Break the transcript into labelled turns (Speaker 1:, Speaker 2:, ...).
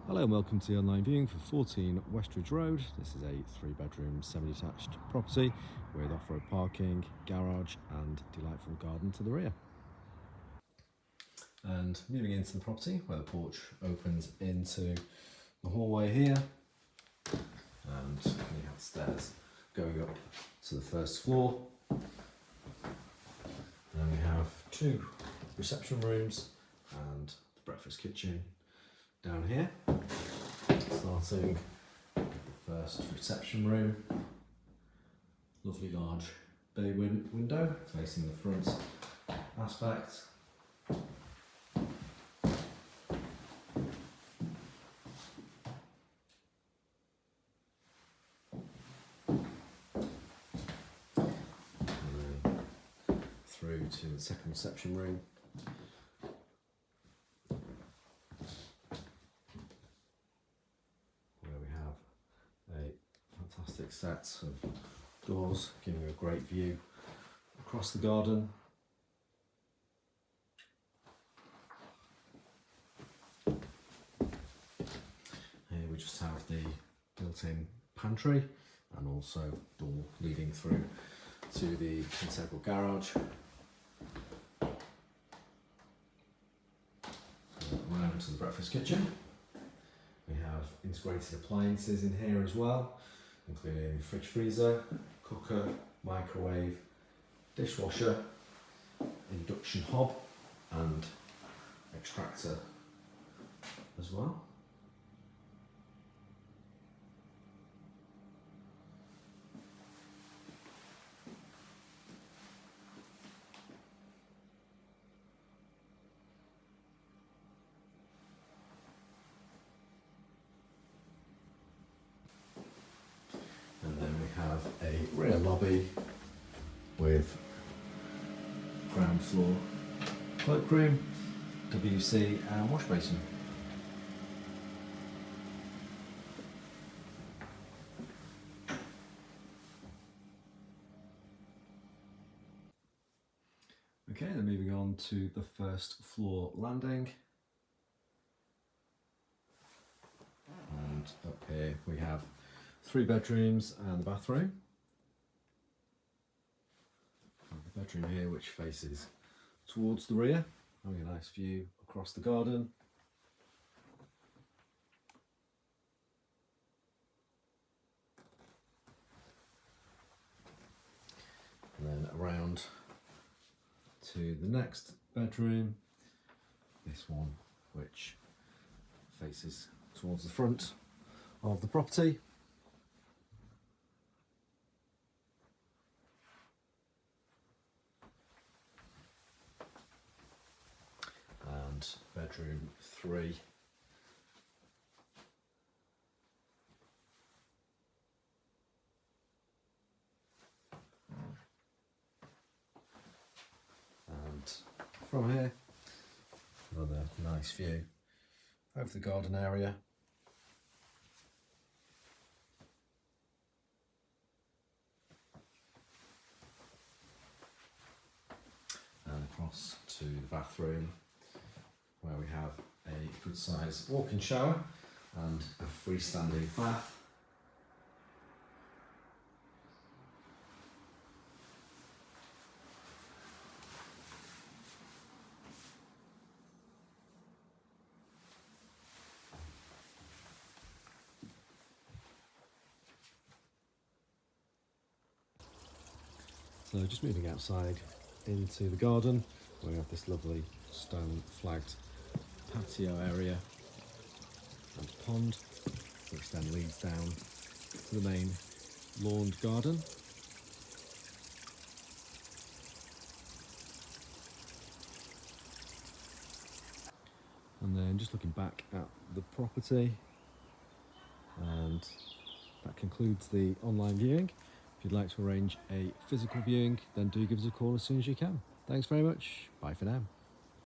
Speaker 1: Hello and welcome to the online viewing for 14 Westridge Road. This is a 3-bedroom semi-detached property with off-road parking, garage and delightful garden to the rear. And moving into the property where the porch opens into the hallway here, and we have stairs going up to the first floor. And then we have 2 reception rooms and the breakfast kitchen down here. Starting the first reception room, lovely large bay window facing the front aspect. And then through to the second reception room. Fantastic sets of doors giving a great view across the garden. Here we just have the built-in pantry and also door leading through to the integral garage. Around to the breakfast kitchen. We have integrated appliances in here as well, including fridge, freezer, cooker, microwave, dishwasher, induction hob and extractor as well. And then we have a rear lobby with ground floor cloakroom, WC and wash basin. Okay, then moving on to the first floor landing. And up here we have 3 bedrooms and the bathroom. The bedroom here which faces towards the rear, having a nice view across the garden. And then around to the next bedroom, this one which faces towards the front of the property. And bedroom 3. And from here, another nice view over the garden area. And across to the bathroom, where we have a good sized walk-in shower and a freestanding bath. So just moving outside into the garden, where we have this lovely stone flagged patio area and pond, which then leads down to the main lawned garden. And then just looking back at the property, and that concludes the online viewing. If you'd like to arrange a physical viewing, then do give us a call as soon as you can. Thanks very much. Bye for now.